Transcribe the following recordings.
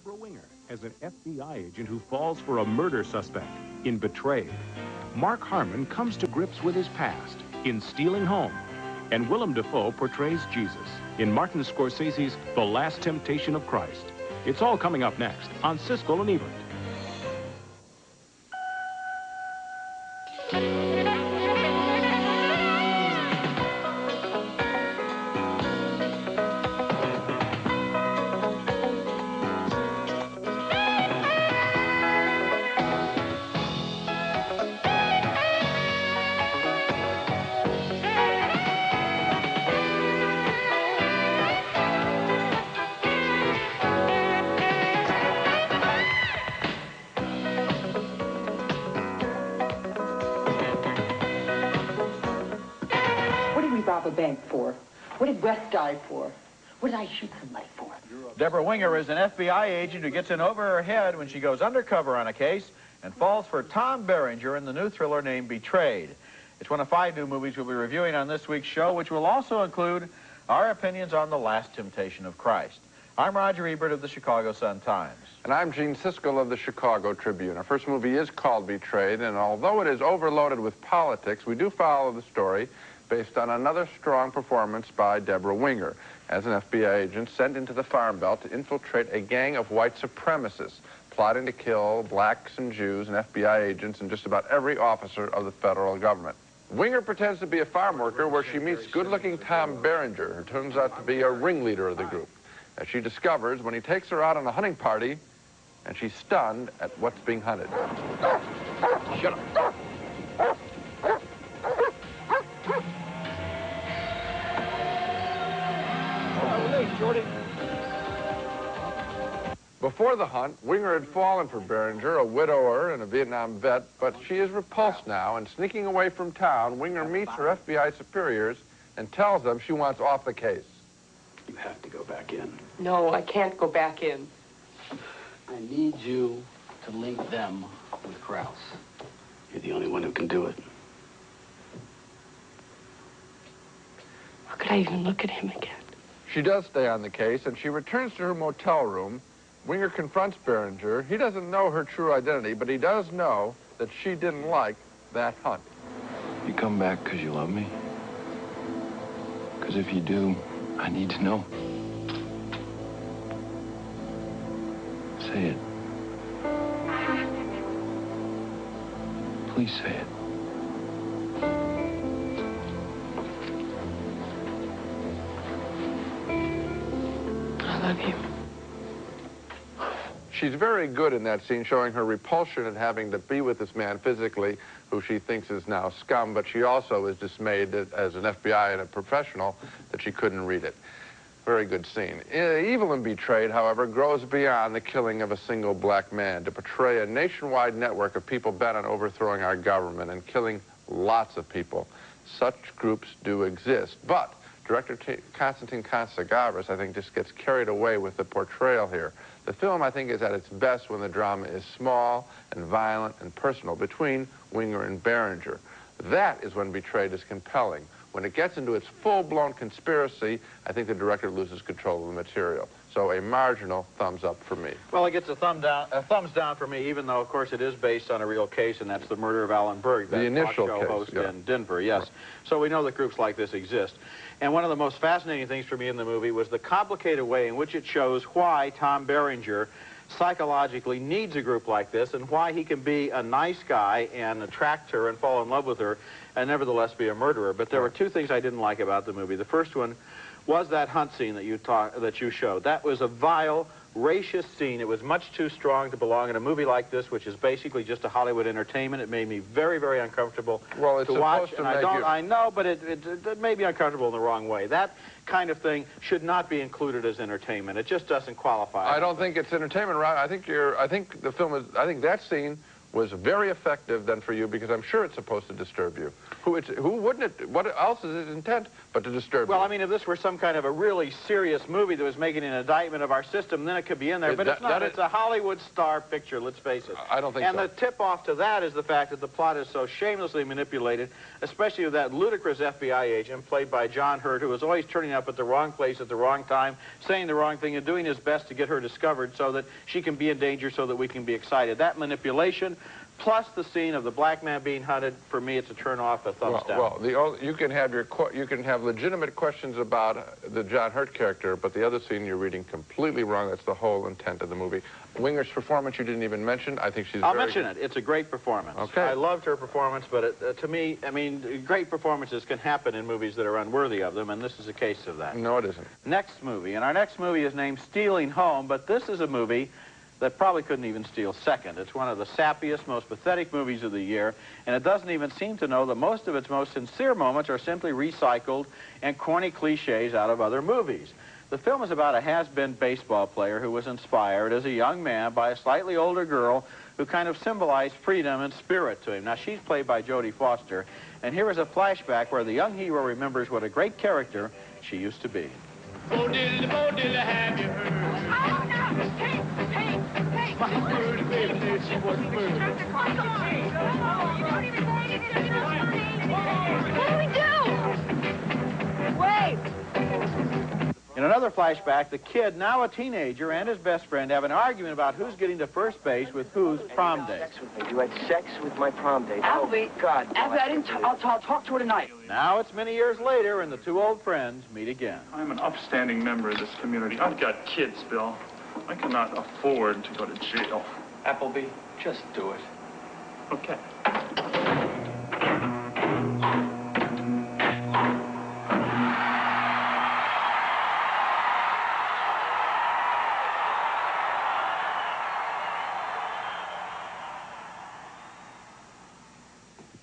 Deborah Winger as an FBI agent who falls for a murder suspect in Betrayed. Mark Harmon comes to grips with his past in Stealing Home. And Willem Dafoe portrays Jesus in Martin Scorsese's The Last Temptation of Christ. It's all coming up next on Siskel and Ebert. Rob a bank for? What did West die for? What did I shoot somebody for? Deborah Winger is an FBI agent who gets in over her head when she goes undercover on a case and falls for Tom Berenger in the new thriller named Betrayed. It's one of 5 new movies we'll be reviewing on this week's show, which will also include our opinions on The Last Temptation of Christ. I'm Roger Ebert of the Chicago Sun-Times. And I'm Gene Siskel of the Chicago Tribune. Our first movie is called Betrayed, and although it is overloaded with politics, we do follow the story based on another strong performance by Deborah Winger as an FBI agent sent into the Farm Belt to infiltrate a gang of white supremacists plotting to kill blacks and Jews and FBI agents and just about every officer of the federal government. Winger pretends to be a farm worker where she meets good-looking Tom Berenger, who turns out to be a ringleader of the group, as she discovers when he takes her out on a hunting party and she's stunned at what's being hunted. Shut up. Jordy. Before the hunt, Winger had fallen for Berenger, a widower and a Vietnam vet, but she is repulsed now, and sneaking away from town, Winger meets her FBI superiors and tells them she wants off the case. You have to go back in. No, I can't go back in. I need you to link them with Krause. You're the only one who can do it. How could I even look at him again? She does stay on the case, and she returns to her motel room. Winger confronts Berenger. He doesn't know her true identity, but he does know that she didn't like that hunt. You come back because you love me? Because if you do, I need to know. Say it. Please say it. I love you. She's very good in that scene, showing her repulsion at having to be with this man physically, who she thinks is now scum, but she also is dismayed that, as an FBI and a professional, that she couldn't read it. Very good scene. Evil in Betrayed, however, grows beyond the killing of a single black man to portray a nationwide network of people bent on overthrowing our government and killing lots of people. Such groups do exist, but Director Konstantin Kontsagavras, I think, just gets carried away with the portrayal here. The film, I think, is at its best when the drama is small and violent and personal between Winger and Berenger. That is when Betrayed is compelling. When it gets into its full-blown conspiracy, I think the director loses control of the material. So a marginal thumbs up for me. Well, it gets a thumbs down for me, even though, of course, it is based on a real case, and that's the murder of Alan Berg, that initial talk show case, host yeah. in Denver, yes. Right. So we know that groups like this exist. And one of the most fascinating things for me in the movie was the complicated way in which it shows why Tom Berenger psychologically needs a group like this and why he can be a nice guy and attract her and fall in love with her and nevertheless be a murderer. But there were 2 things I didn't like about the movie. The first one was that hunt scene that you showed. That was a vile, racist scene. It was much too strong to belong in a movie like this, which is basically just a Hollywood entertainment. It made me very, very uncomfortable to watch. And I know, but it made me uncomfortable in the wrong way. That kind of thing should not be included as entertainment. It just doesn't qualify. I don't think it's entertainment, Ron. I think the film is. I think that scene was very effective than for you, because I'm sure it's supposed to disturb you. Who wouldn't it? What else is its intent but to disturb you? Well, I mean, if this were some kind of a really serious movie that was making an indictment of our system, then it could be in there. But it's not. It's a Hollywood star picture, let's face it. I don't think so. And the tip-off to that is the fact that the plot is so shamelessly manipulated, especially with that ludicrous FBI agent played by John Hurt, who was always turning up at the wrong place at the wrong time, saying the wrong thing, and doing his best to get her discovered so that she can be in danger, so that we can be excited. That manipulation, plus the scene of the black man being hunted, for me, it's a turn off, a thumbs down. Well, you can have legitimate questions about the John Hurt character, but the other scene you're reading completely wrong. That's the whole intent of the movie. Winger's performance you didn't even mention. I think she's I'll mention it. It's a great performance. Okay. I loved her performance, but to me, I mean, great performances can happen in movies that are unworthy of them, and this is a case of that. No, it isn't. Next movie, and our next movie is named Stealing Home, but this is a movie that probably couldn't even steal second. It's one of the sappiest, most pathetic movies of the year, and it doesn't even seem to know that most of its most sincere moments are simply recycled and corny cliches out of other movies. The film is about a has-been baseball player who was inspired as a young man by a slightly older girl who kind of symbolized freedom and spirit to him. Now, she's played by Jodie Foster, and here is a flashback where the young hero remembers what a great character she used to be. Bo diddly, have you heard? Oh, no! Hey! My word, baby, she wasn't murdered. Come on! You don't even say anything. What do we do? Wait! In another flashback, the kid, now a teenager, and his best friend have an argument about who's getting to first base with whose prom date. You had sex with my prom date. Albie, oh, God. Albie, I didn't. I'll talk to her tonight. Now it's many years later, and the two old friends meet again. I'm an upstanding member of this community. I've got kids, Bill. I cannot afford to go to jail. Appleby, just do it. Okay.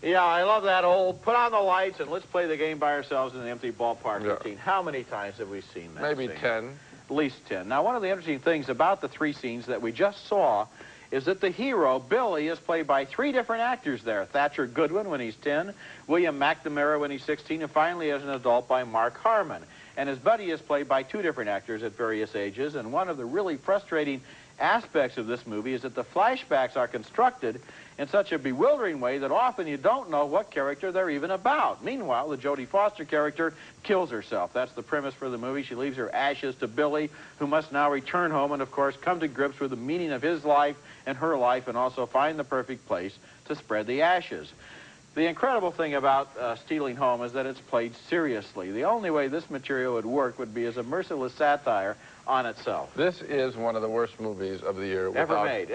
Yeah, I love that old put on the lights and let's play the game by ourselves in an empty ballpark routine. How many times have we seen that Maybe scene? 10. At least 10. Now, one of the interesting things about the three scenes that we just saw is that the hero, Billy, is played by three different actors there. Thatcher Goodwin when he's 10, William McNamara when he's 16, and finally as an adult by Mark Harmon. And his buddy is played by two different actors at various ages, and one of the really frustrating aspects of this movie is that the flashbacks are constructed in such a bewildering way that often you don't know what character they're even about. Meanwhile, the Jodie Foster character kills herself. That's the premise for the movie. She leaves her ashes to Billy, who must now return home and, of course, come to grips with the meaning of his life and her life, and also find the perfect place to spread the ashes. The incredible thing about Stealing Home is that it's played seriously. The only way this material would work would be as a merciless satire on itself. This is one of the worst movies of the year. Ever made.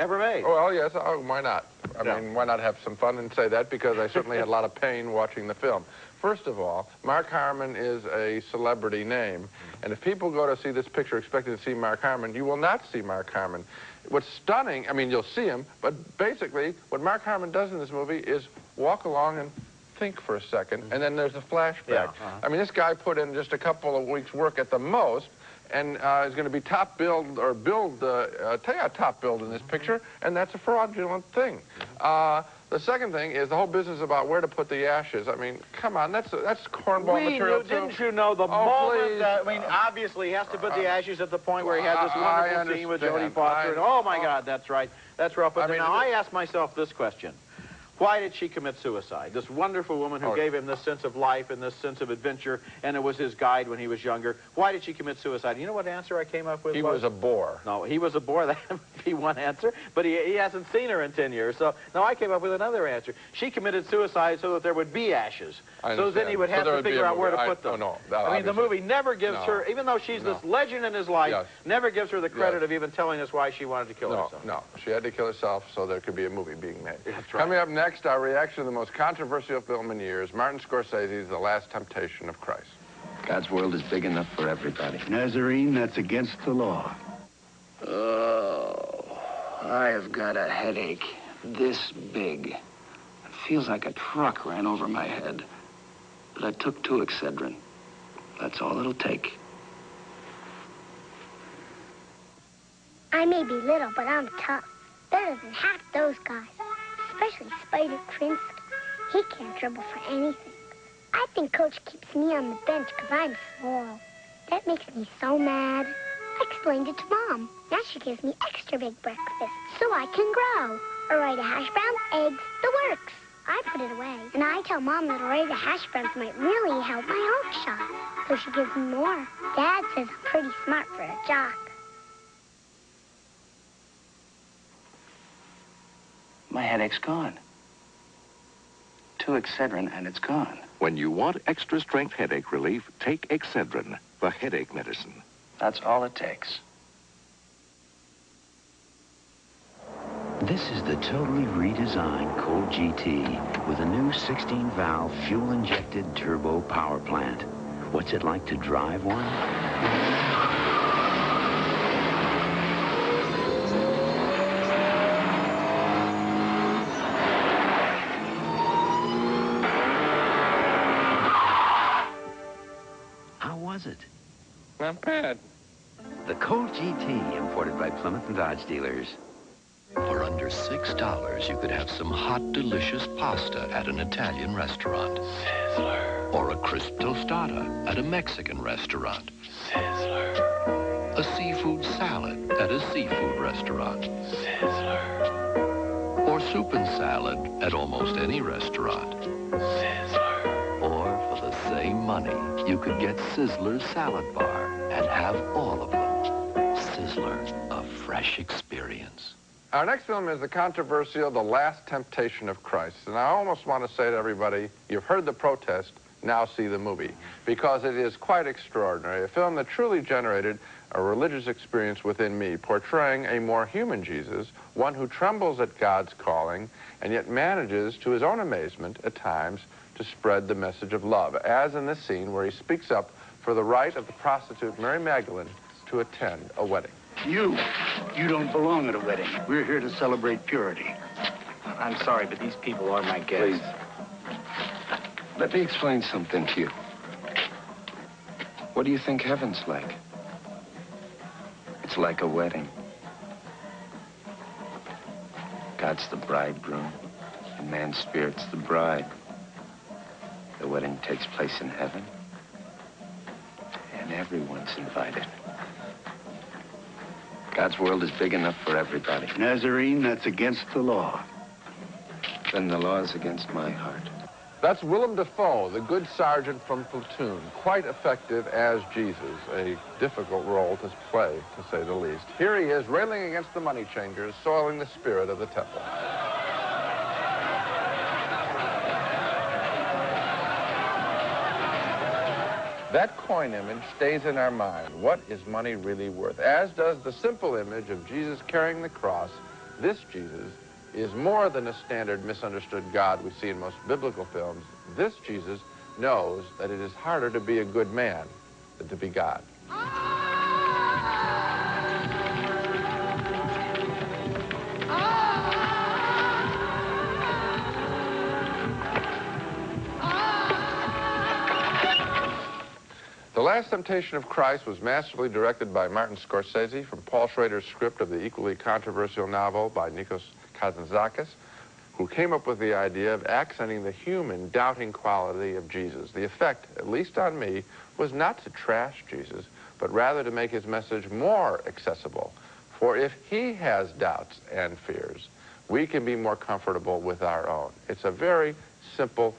Well, yes. Oh, why not? I mean, why not have some fun and say that? Because I certainly had a lot of pain watching the film. First of all, Mark Harmon is a celebrity name. And if people go to see this picture expecting to see Mark Harmon, you will not see Mark Harmon. What's stunning, I mean, you'll see him, but basically what Mark Harmon does in this movie is walk along and think for a second, and then there's a flashback. I mean, this guy put in just a couple of weeks' work at the most, and is going to be top billed or top billed in this picture, and that's a fraudulent thing. The second thing is the whole business about where to put the ashes. I mean, come on, that's cornball material too. Didn't you know the moment that, I mean, obviously he has to put the ashes at the point where he had this wonderful scene with Jodie Foster. Oh my God, that's right. That's rough. But now I ask myself this question. Why did she commit suicide? This wonderful woman who gave him this sense of life and this sense of adventure, and it was his guide when he was younger. Why did she commit suicide? You know what answer I came up with? He was a bore. No, he was a bore. That would be one answer. But he hasn't seen her in 10 years. So now I came up with another answer. She committed suicide so that there would be ashes. So then he would have to figure out where to put them. I mean, the movie never gives her, even though she's this legend in his life, never gives her the credit of even telling us why she wanted to kill herself. No, she had to kill herself so there could be a movie being made. That's right. Coming up next, our reaction to the most controversial film in years, Martin Scorsese's The Last Temptation of Christ. God's world is big enough for everybody. Nazarene, that's against the law. Oh, I have got a headache this big. It feels like a truck ran over my head. But I took 2 Excedrin. That's all it'll take. I may be little, but I'm tough. Better than half those guys. especially Spider Krinsky. He can't dribble for anything. I think Coach keeps me on the bench because I'm small. That makes me so mad. I explained it to Mom. Now she gives me extra big breakfast so I can grow. Ore-ida hash browns, eggs, the works. I put it away, and I tell Mom that Ore-ida hash browns might really help my health shot. So she gives me more. Dad says I'm pretty smart for a jock. My headache's gone. 2 Excedrin and it's gone. When you want extra strength headache relief, take Excedrin, the headache medicine. That's all it takes. This is the totally redesigned Colt GT with a new 16-valve fuel-injected turbo power plant. What's it like to drive one? How was it? Not bad. The Colt GT, imported by Plymouth and Dodge dealers. For under $6, you could have some hot, delicious pasta at an Italian restaurant. Sizzler. Or a crisp tostada at a Mexican restaurant. Sizzler. A seafood salad at a seafood restaurant. Sizzler. Or soup and salad at almost any restaurant. Sizzler. Or for the same money, you could get Sizzler's salad bar and have all of them. Sizzler, a fresh experience. Our next film is the controversial The Last Temptation of Christ. And I almost want to say to everybody, you've heard the protest, now see the movie. Because it is quite extraordinary. A film that truly generated a religious experience within me, portraying a more human Jesus, one who trembles at God's calling, and yet manages, to his own amazement, at times, to spread the message of love, as in this scene where he speaks up for the right of the prostitute Mary Magdalene to attend a wedding. You don't belong at a wedding. We're here to celebrate purity. I'm sorry, but these people are my guests. Please. Let me explain something to you. What do you think heaven's like? It's like a wedding. God's the bridegroom, and man's spirit's the bride. The wedding takes place in heaven, and everyone's invited. God's world is big enough for everybody. Nazarene, that's against the law. Then the law is against my heart. That's Willem Dafoe, the good sergeant from Platoon. Quite effective as Jesus, a difficult role to play, to say the least. Here he is, railing against the money changers, soiling the spirit of the temple. That coin image stays in our mind. What is money really worth? As does the simple image of Jesus carrying the cross. This Jesus is more than a standard misunderstood God we see in most biblical films. This Jesus knows that it is harder to be a good man than to be God. The Last Temptation of Christ was masterfully directed by Martin Scorsese from Paul Schrader's script of the equally controversial novel by Nikos Kazantzakis, who came up with the idea of accenting the human, doubting quality of Jesus. The effect, at least on me, was not to trash Jesus, but rather to make his message more accessible. For if he has doubts and fears, we can be more comfortable with our own. It's a very simple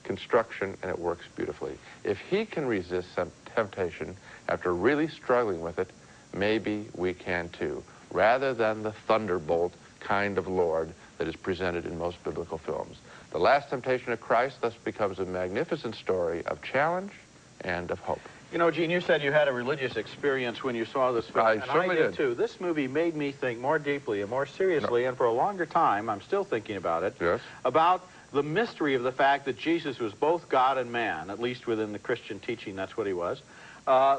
construction, and it works beautifully. If he can resist some temptation after really struggling with it, maybe we can too, rather than the thunderbolt kind of Lord that is presented in most biblical films. The Last Temptation of Christ thus becomes a magnificent story of challenge and of hope. You know, Gene, you said you had a religious experience when you saw this film, and I did too. This movie made me think more deeply and more seriously, and for a longer time, I'm still thinking about it, about the mystery of the fact that Jesus was both God and man, at least within the Christian teaching, that's what he was,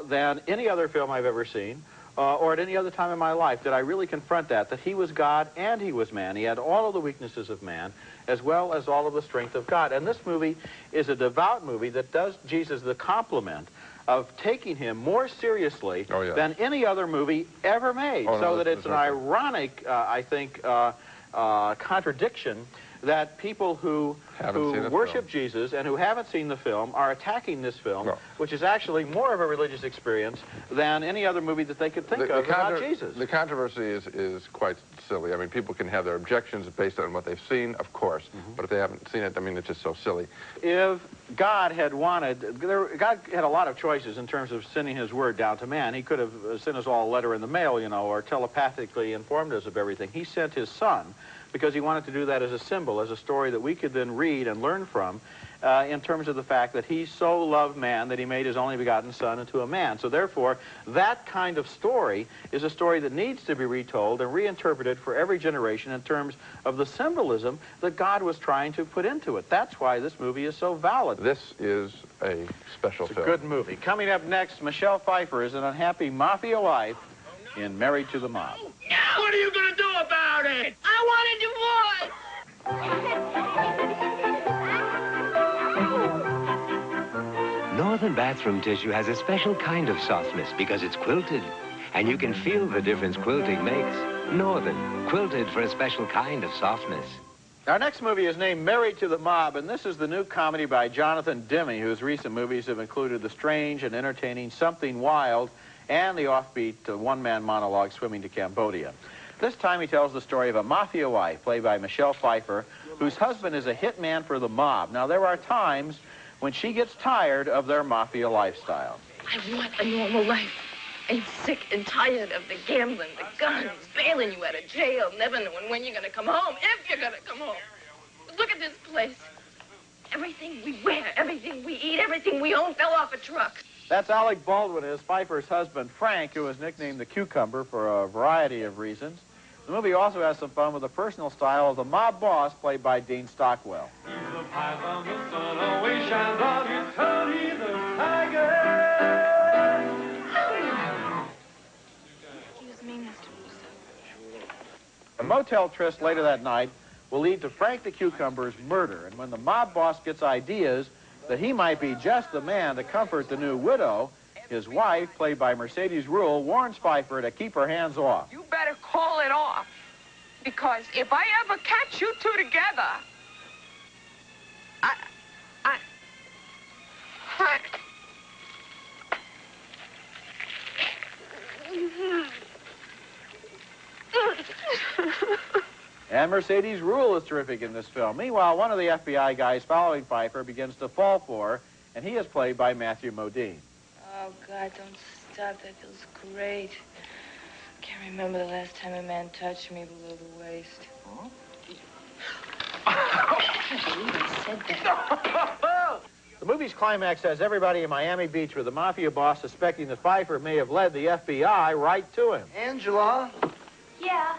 than any other film I've ever seen, or at any other time in my life. Did I really confront that he was God and he was man. He had all of the weaknesses of man, as well as all of the strength of God. And this movie is a devout movie that does Jesus the compliment of taking him more seriously than any other movie ever made. So that it's an ironic, I think, contradiction that people who worship Jesus and who haven't seen the film are attacking this film, which is actually more of a religious experience than any other movie that they could think of about Jesus. The controversy is quite silly. I mean, people can have their objections based on what they've seen, of course, but if they haven't seen it, I mean, it's just so silly. If God had wanted, God had a lot of choices in terms of sending his word down to man. He could have sent us all a letter in the mail, you know, or telepathically informed us of everything. He sent his son because he wanted to do that as a symbol, as a story that we could then read and learn from in terms of the fact that he so loved man that he made his only begotten son into a man. So therefore, that kind of story is a story that needs to be retold and reinterpreted for every generation in terms of the symbolism that God was trying to put into it. That's why this movie is so valid. This is a special film. It's a good movie. Coming up next, Michelle Pfeiffer is an unhappy mafia wife in Married to the Mob. What are you going to do about it? I want a divorce. Northern bathroom tissue has a special kind of softness because it's quilted. And you can feel the difference quilting makes. Northern, quilted for a special kind of softness. Our next movie is named Married to the Mob, and this is the new comedy by Jonathan Demme, whose recent movies have included the strange and entertaining Something Wild and the offbeat one-man monologue Swimming to Cambodia. This time he tells the story of a mafia wife, played by Michelle Pfeiffer, whose husband is a hitman for the mob. Now, there are times when she gets tired of their mafia lifestyle. I want a normal life. I'm sick and tired of the gambling, the guns, bailing you out of jail, never knowing when you're going to come home, if you're going to come home. Look at this place. Everything we wear, everything we eat, everything we own fell off a truck. That's Alec Baldwin as Pfeiffer's husband, Frank, who is nicknamed the Cucumber for a variety of reasons. The movie also has some fun with the personal style of the mob boss, played by Dean Stockwell. Excuse me, Mr. Russo. A motel tryst later that night will lead to Frank the Cucumber's murder, and when the mob boss gets ideas that he might be just the man to comfort the new widow, his wife, played by Mercedes Ruehl, warns Pfeiffer to keep her hands off. You better call it off, because if I ever catch you two together, And Mercedes Ruehl is terrific in this film. Meanwhile, one of the FBI guys following Pfeiffer begins to fall for her, and he is played by Matthew Modine. Oh, God, don't stop. That feels great. Can't remember the last time a man touched me below the waist. Huh? I can't believe I said that. The movie's climax has everybody in Miami Beach with the mafia boss suspecting that Pfeiffer may have led the FBI right to him. Angela, Yeah.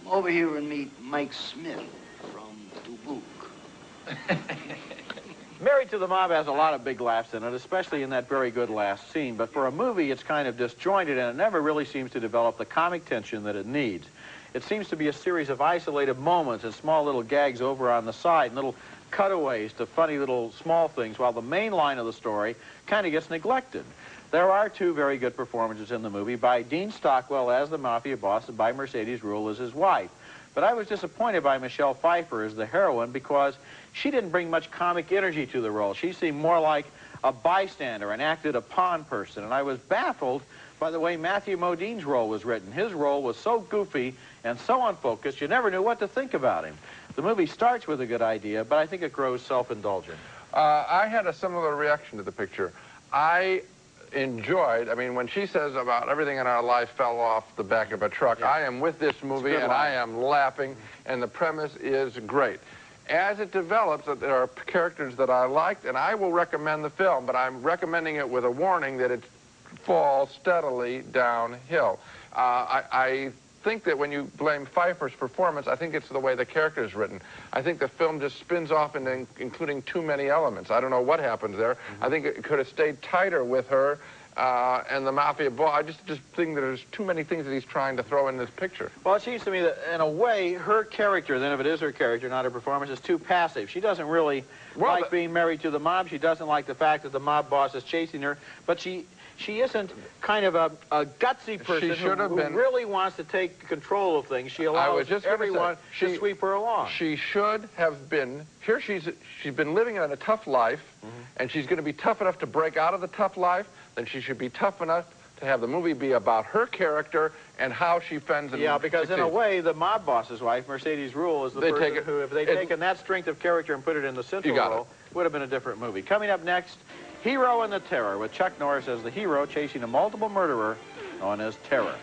come over here and meet Mike Smith from Dubuque. Married to the Mob has a lot of big laughs in it, especially in that very good last scene. But for a movie, it's kind of disjointed, and it never really seems to develop the comic tension that it needs. It seems to be a series of isolated moments and small little gags over on the side, and little cutaways to funny little small things, while the main line of the story kind of gets neglected. There are two very good performances in the movie by Dean Stockwell as the mafia boss and by Mercedes Ruehl as his wife. But I was disappointed by Michelle Pfeiffer as the heroine because she didn't bring much comic energy to the role. She seemed more like a bystander, an acted-upon person, and I was baffled by the way Matthew Modine's role was written. His role was so goofy and so unfocused, you never knew what to think about him. The movie starts with a good idea, but I think it grows self-indulgent. I had a similar reaction to the picture. I enjoyed, I mean, when she says about everything in our life fell off the back of a truck, yeah. I am with this movie and I am laughing, and the premise is great. As it develops, there are characters that I liked, and I will recommend the film, but I'm recommending it with a warning that it falls steadily downhill. I think that when you blame Pfeiffer's performance, I think it's the way the character is written. I think the film just spins off into including too many elements. I don't know what happens there. I think it could have stayed tighter with her and the mafia boss. I just think that there's too many things that he's trying to throw in this picture. Well, it seems to me that, in a way, her character, then if it is her character, not her performance, is too passive. She doesn't really like being married to the mob. She doesn't like the fact that the mob boss is chasing her. But she isn't kind of a gutsy person who really wants to take control of things. She allows everyone to sweep her along. She should have been, here she's been living in a tough life, and she's going to be tough enough to break out of the tough life. Then she should be tough enough to have the movie be about her character and how she fends and because in a way, the mob boss's wife, Mercedes Rule, is the person who, if they'd taken that strength of character and put it in the central role, would have been a different movie. Coming up next, Hero and the Terror, with Chuck Norris as the hero chasing a multiple murderer known as Terror.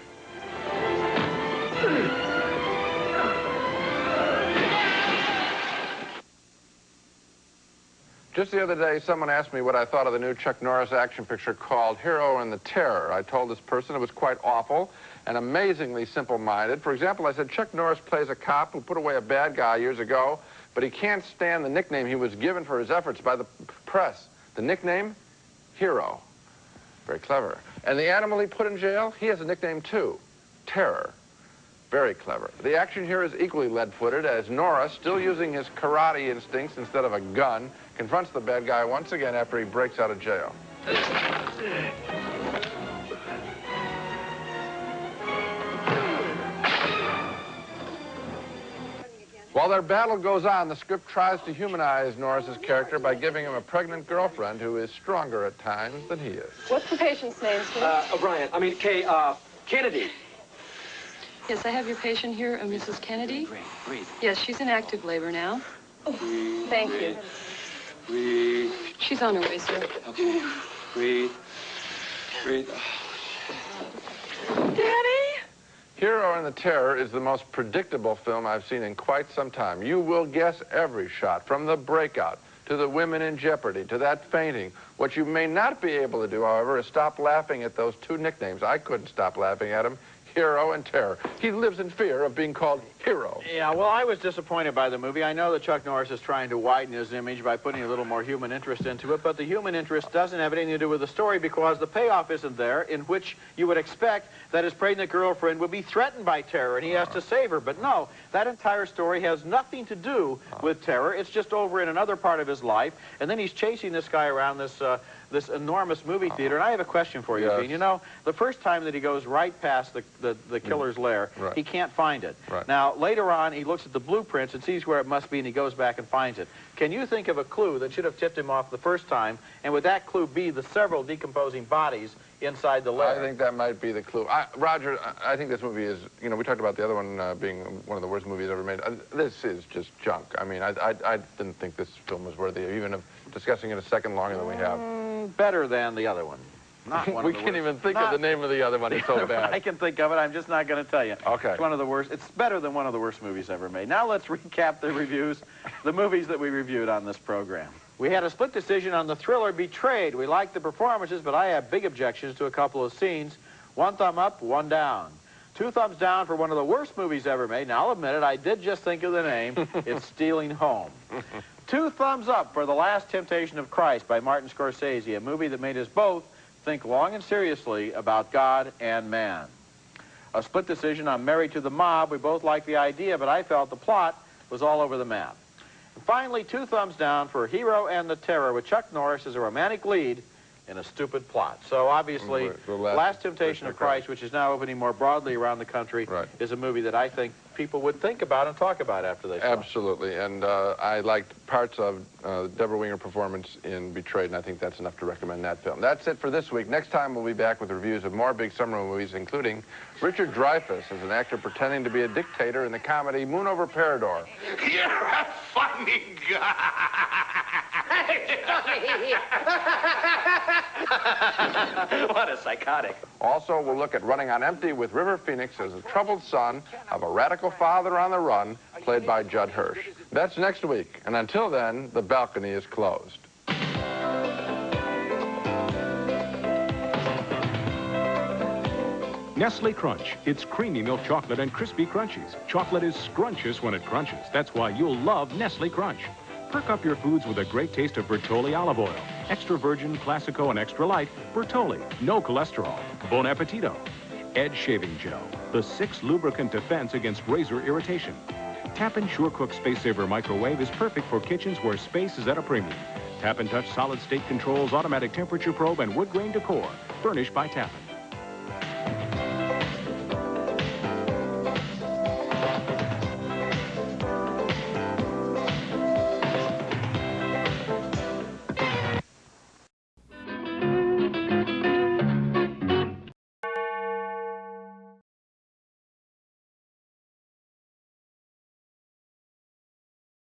Just the other day, someone asked me what I thought of the new Chuck Norris action picture called Hero and the Terror. I told this person it was quite awful and amazingly simple-minded. For example, I said, Chuck Norris plays a cop who put away a bad guy years ago, but he can't stand the nickname he was given for his efforts by the press. The nickname? Hero. Very clever. And the animal he put in jail? He has a nickname, too. Terror. Very clever. The action here is equally lead-footed as Norris, still using his karate instincts instead of a gun, confronts the bad guy once again after he breaks out of jail. While their battle goes on, the script tries to humanize Norris's character by giving him a pregnant girlfriend who is stronger at times than he is. What's the patient's name, sir? O'Brien. Kennedy. Yes, I have your patient here, Mrs. Kennedy. Breathe. Yes, she's in active labor now. Breathe. Thank you. Breathe. She's on her way, sir. Okay. Breathe. Breathe. Daddy! Hero and the Terror is the most predictable film I've seen in quite some time. You will guess every shot, from the breakout to the women in jeopardy to that fainting. What you may not be able to do, however, is stop laughing at those two nicknames. I couldn't stop laughing at them. Hero and Terror. He lives in fear of being called Hero. Yeah, well, I was disappointed by the movie. I know that Chuck Norris is trying to widen his image by putting a little more human interest into it, but the human interest doesn't have anything to do with the story because the payoff isn't there, in which you would expect that his pregnant girlfriend would be threatened by Terror and he has to save her. But no, that entire story has nothing to do with Terror. It's just over in another part of his life, and then he's chasing this guy around this enormous movie theater. And I have a question for you, Gene. You know, the first time that he goes right past the killer's lair, he can't find it. Now, later on, he looks at the blueprints and sees where it must be, and he goes back and finds it. Can you think of a clue that should have tipped him off the first time, and would that clue be the several decomposing bodies inside the lair? I think that might be the clue. Roger, I think this movie is, you know, we talked about the other one being one of the worst movies ever made. This is just junk. I mean, I didn't think this film was worthy even of discussing it a second longer than we have. Better than the other one. Not one we of the can't worst. even think of the name of the other one. It's so bad. I can think of it. I'm just not going to tell you. Okay. It's one of the worst. It's better than one of the worst movies ever made. Now let's recap the reviews, the movies that we reviewed on this program. We had a split decision on the thriller Betrayed. We liked the performances, but I have big objections to a couple of scenes. 1 thumb up, 1 down. 2 thumbs down for one of the worst movies ever made. Now, I'll admit it, I did just think of the name. It's Stealing Home. 2 thumbs up for The Last Temptation of Christ by Martin Scorsese, a movie that made us both think long and seriously about God and man. A split decision on Married to the Mob. We both liked the idea, but I felt the plot was all over the map. And finally, 2 thumbs down for Hero and the Terror, with Chuck Norris as a romantic lead in a stupid plot. So obviously, Last Temptation of Christ, which is now opening more broadly around the country, is a movie that I think people would think about and talk about after they saw it. Absolutely, and I liked parts of Deborah Winger's performance in Betrayed, and I think that's enough to recommend that film. That's it for this week. Next time, we'll be back with reviews of more big summer movies, including Richard Dreyfuss as an actor pretending to be a dictator in the comedy Moon Over Parador. You're a funny guy. What a psychotic. Also, we'll look at Running on Empty with River Phoenix as the troubled son of a radical father on the run, played by Judd Hirsch. That's next week, and until then, the balcony is closed. Nestle Crunch. It's creamy milk chocolate and crispy crunchies. Chocolate is scrumptious when it crunches. That's why you'll love Nestle Crunch. Perk up your foods with a great taste of Bertolli olive oil. Extra virgin, classico, and extra light. Bertolli, no cholesterol. Bon appetito. Edge shaving gel, the 6 lubricant defense against razor irritation. Tappan SureCook Space Saver Microwave is perfect for kitchens where space is at a premium. Tap and Touch solid state controls, automatic temperature probe, and wood grain decor, furnished by Tappan.